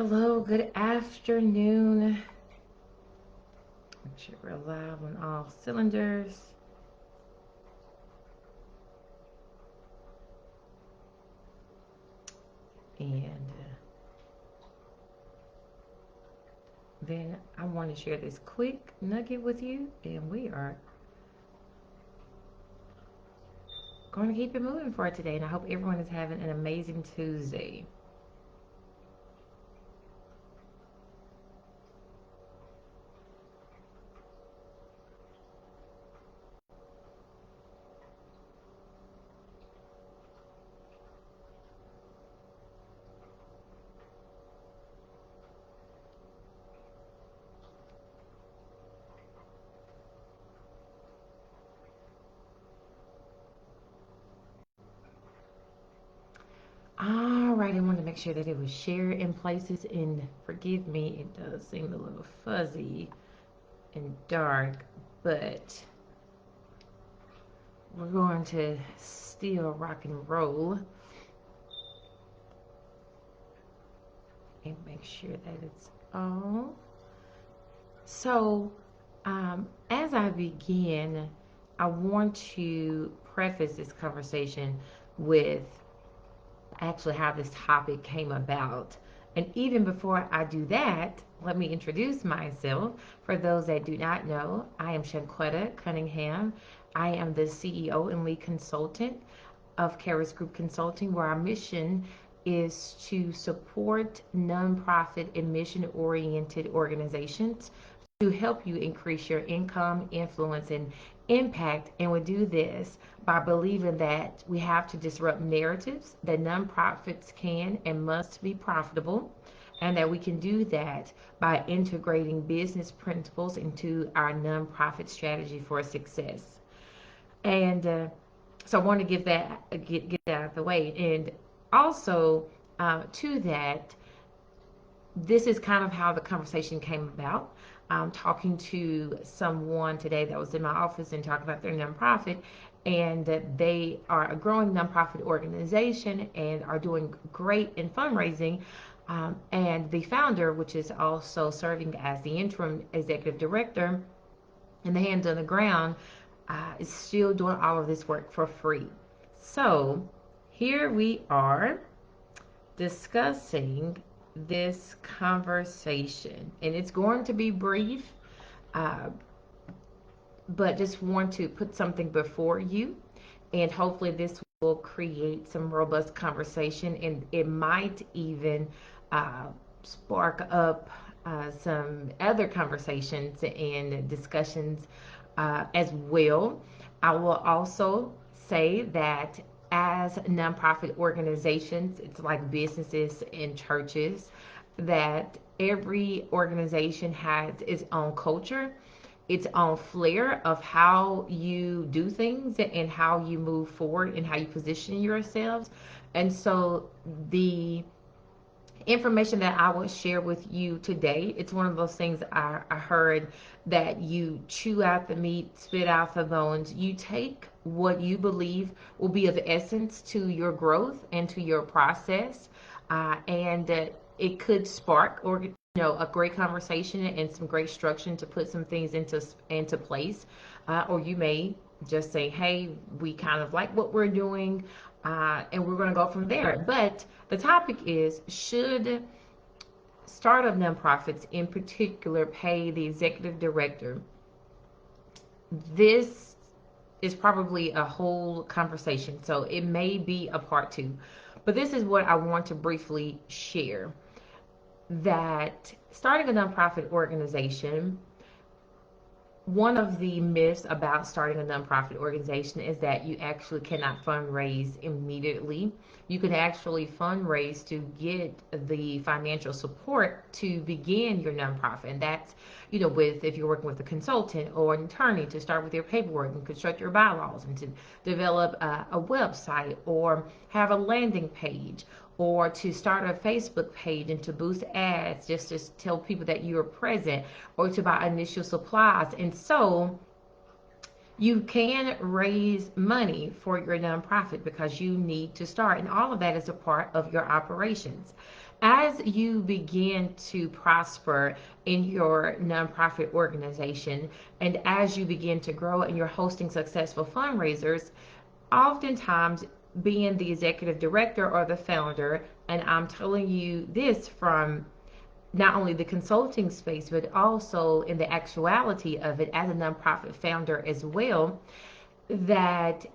Hello, good afternoon. Make sure we're live on all cylinders. And then I want to share this quick nugget with you, and we are going to keep it moving for today. And I hope everyone is having an amazing Tuesday. All right, I wanted to make sure that it was shared in places, and forgive me, it does seem a little fuzzy and dark, but we're going to still rock and roll and make sure that it's on. So, as I begin, I want to preface this conversation with actually how this topic came about. And even before I do that, let me introduce myself. For those that do not know, I am Shanquetta Cunningham. I am the CEO and lead consultant of Karis Group Consulting, where our mission is to support nonprofit and mission oriented organizations to help you increase your income, influence, and impact. And we do this by believing that we have to disrupt narratives that nonprofits can and must be profitable, and that we can do that by integrating business principles into our nonprofit strategy for success. And so I want to give that get that out of the way. And also to that, this is kind of how the conversation came about. Talking to someone today that was in my office and talking about their nonprofit, and that they are a growing nonprofit organization and are doing great in fundraising. And the founder, which is also serving as the interim executive director and the hands on the ground, is still doing all of this work for free. So here we are discussing this conversation, and it's going to be brief, uh, but just want to put something before you, and hopefully this will create some robust conversation, and it might even uh, spark up some other conversations and discussions as well. I will also say that as nonprofit organizations, it's like businesses and churches, that every organization has its own culture, its own flair of how you do things and how you move forward and how you position yourselves. And so the information that I will share with you today, it's one of those things I heard that you chew out the meat, spit out the bones. You take what you believe will be of essence to your growth and to your process, and it could spark or a great conversation and some great structure to put some things into place, or you may just say, hey, we kind of like what we're doing, and we're going to go from there. But the topic is, should startup nonprofits in particular pay the executive director? This is probably a whole conversation, so it may be a part two. But this is what I want to briefly share, that starting a nonprofit organization, one of the myths about starting a nonprofit organization is that you actually cannot fundraise immediately. You can actually fundraise to get the financial support to begin your nonprofit. And that's, with if you're working with a consultant or an attorney, to start with your paperwork and construct your bylaws and to develop a website or have a landing page or to start a Facebook page and to boost ads just to tell people that you are present, or to buy initial supplies. And so you can raise money for your nonprofit because you need to start. And all of that is a part of your operations. As you begin to prosper in your nonprofit organization and as you begin to grow and you're hosting successful fundraisers, oftentimes being the executive director or the founder, and I'm telling you this from not only the consulting space, but also in the actuality of it as a nonprofit founder as well, that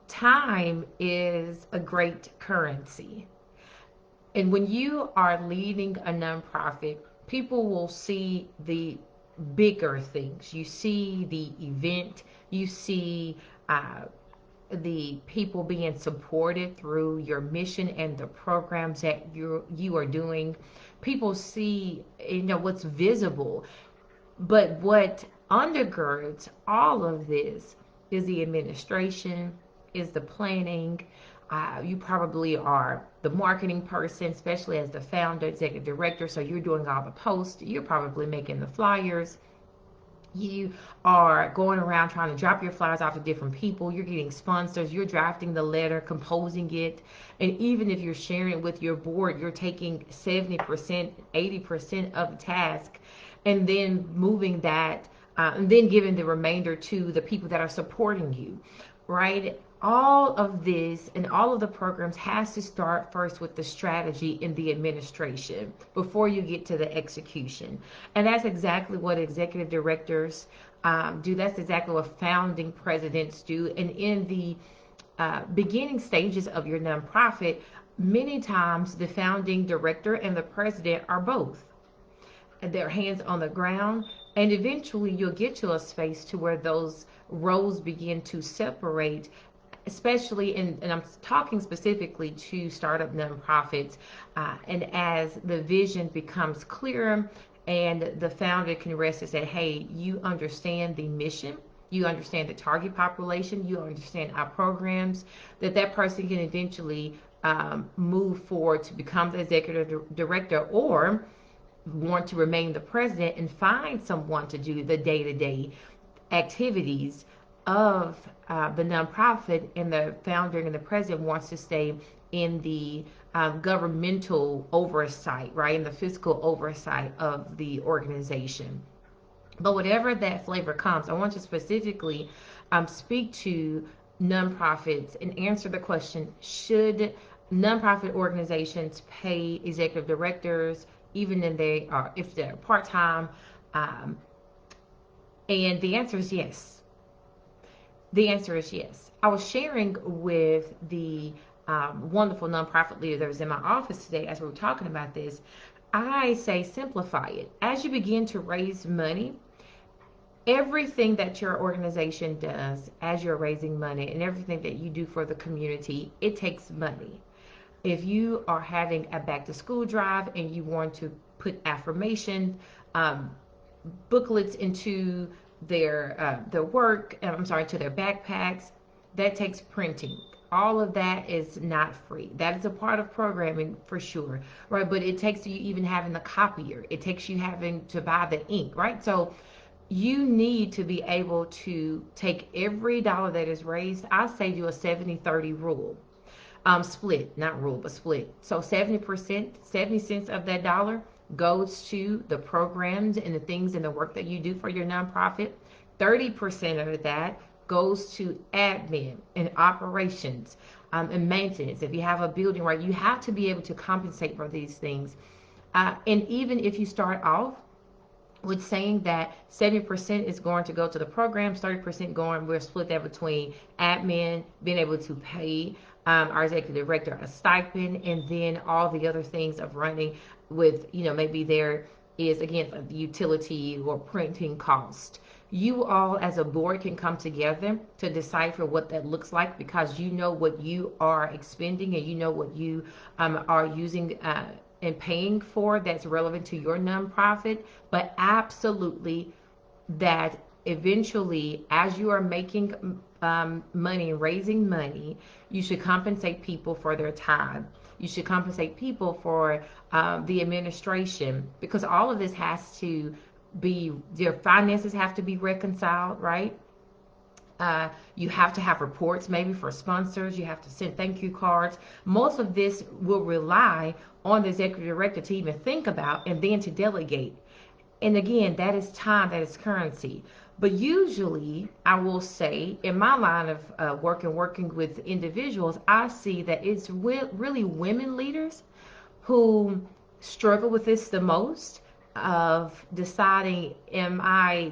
time is a great currency. And when you are leading a nonprofit, people will see the bigger things. You see the event, you see uh, the people being supported through your mission and the programs that you are doing. People see, what's visible, but what undergirds all of this is the administration, is the planning. You probably are the marketing person, especially as the founder, executive director. So you're doing all the posts, you're probably making the flyers, you are going around trying to drop your flyers off to different people, you're getting sponsors, you're drafting the letter, composing it, and even if you're sharing it with your board, you're taking 70%, 80% of the task and then moving that, and then giving the remainder to the people that are supporting you, right? All of this and all of the programs has to start first with the strategy in the administration before you get to the execution. And that's exactly what executive directors do. That's exactly what founding presidents do. And in the beginning stages of your nonprofit, many times the founding director and the president are both, their hands on the ground, and eventually you'll get to a space to where those roles begin to separate, especially and I'm talking specifically to startup nonprofits, and as the vision becomes clearer and the founder can rest and say, hey, you understand the mission, you understand the target population, you understand our programs, that person can eventually move forward to become the executive director, or want to remain the president and find someone to do the day-to-day activities of the nonprofit, and the founder and the president wants to stay in the governmental oversight, right, in the fiscal oversight of the organization. But whatever that flavor comes, I want to specifically speak to nonprofits and answer the question: should nonprofit organizations pay executive directors, even if they are, if they're part time? Um, and the answer is yes. The answer is yes. I was sharing with the wonderful nonprofit leader that was in my office today as we were talking about this. I say simplify it. As you begin to raise money, everything that your organization does as you're raising money and everything that you do for the community, it takes money. If you are having a back to school drive and you want to put affirmation um, booklets into their work, I'm sorry, to their backpacks, that takes printing. All of that is not free. That is a part of programming for sure, right? But it takes you even having the copier. It takes you having to buy the ink, right? So you need to be able to take every dollar that is raised. I say do a 70-30 rule. Split, not rule, but split. So 70%, 70 cents of that dollar goes to the programs and the things and the work that you do for your nonprofit. 30% of that goes to admin and operations, and maintenance. If you have a building, right, you have to be able to compensate for these things. And even if you start off with saying that 70% is going to go to the programs, 30% going, we'll split that between admin, being able to pay our executive director a stipend, and then all the other things of running with, maybe there is, again, the utility or printing cost. You all as a board can come together to decipher what that looks like, because you know what you are expending and you know what you are using and paying for that's relevant to your nonprofit. But absolutely, that eventually, as you are making money, raising money, you should compensate people for their time. You should compensate people for the administration, because all of this has to be, their finances have to be reconciled, right? You have to have reports maybe for sponsors. You have to send thank you cards. Most of this will rely on the executive director to even think about and then to delegate. And again, that is time, that is currency. But usually, I will say, in my line of work and working with individuals, I see that it's really women leaders who struggle with this the most, of deciding, am I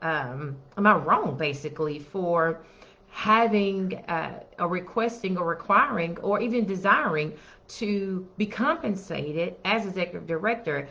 wrong basically for having a requesting or requiring or even desiring to be compensated as executive director.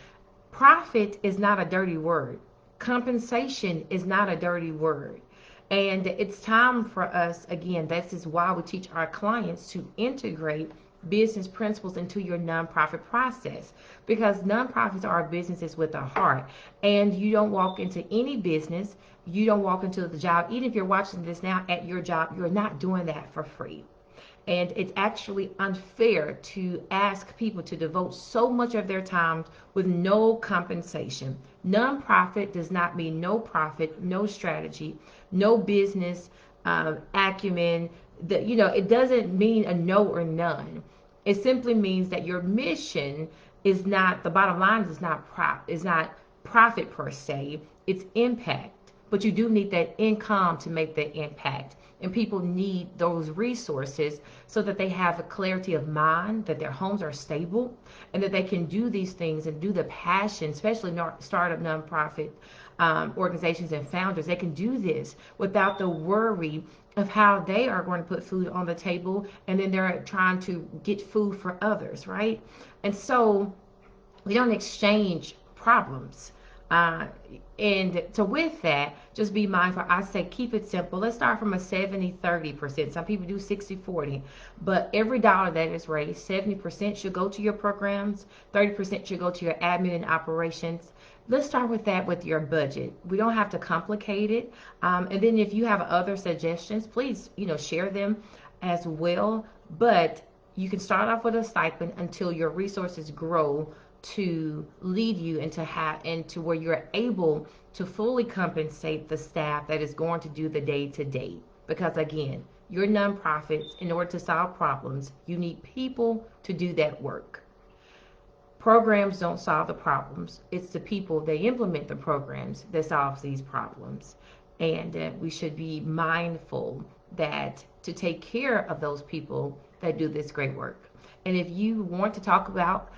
Profit is not a dirty word. Compensation is not a dirty word. And it's time for us, again, this is why we teach our clients to integrate business principles into your nonprofit process, because nonprofits are businesses with a heart. And you don't walk into any business, you don't walk into the job, even if you're watching this now at your job, you're not doing that for free. And it's actually unfair to ask people to devote so much of their time with no compensation. Nonprofit does not mean no profit, no strategy, no business acumen. It doesn't mean a no or none. It simply means that your mission is not, the bottom line is not profit per se. It's impact. But you do need that income to make that impact. And people need those resources so that they have a clarity of mind, that their homes are stable, and that they can do these things and do the passion, especially startup nonprofit organizations and founders. They can do this without the worry of how they are going to put food on the table, and then they're trying to get food for others, right? And so we don't exchange problems. Uh, and so with that, just be mindful. I say keep it simple. Let's start from a 70-30%. Some people do 60-40, but every dollar that is raised, 70% should go to your programs, 30% should go to your admin and operations. Let's start with that with your budget. We don't have to complicate it. And then if you have other suggestions, please, share them as well. But you can start off with a stipend until your resources grow to lead you into where you're able to fully compensate the staff that is going to do the day to day. Because again, your nonprofits, in order to solve problems, you need people to do that work. Programs don't solve the problems. It's the people that implement the programs that solves these problems. And we should be mindful that to take care of those people that do this great work. And if you want to talk about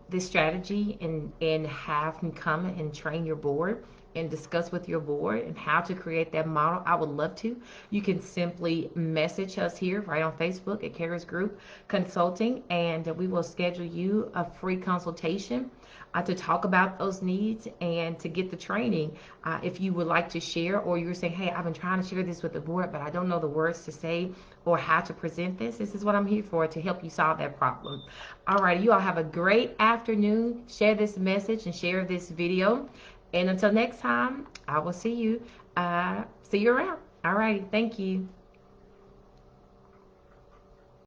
this strategy and have me come and train your board and discuss with your board and how to create that model, I would love to. You can simply message us here right on Facebook at Kara's Group Consulting, and we will schedule you a free consultation to talk about those needs and to get the training. If you would like to share, or you're saying, hey, I've been trying to share this with the board, but I don't know the words to say or how to present this. This is what I'm here for, to help you solve that problem. All right, you all have a great afternoon. Share this message and share this video. And until next time, I will see you. See you around. All right, thank you.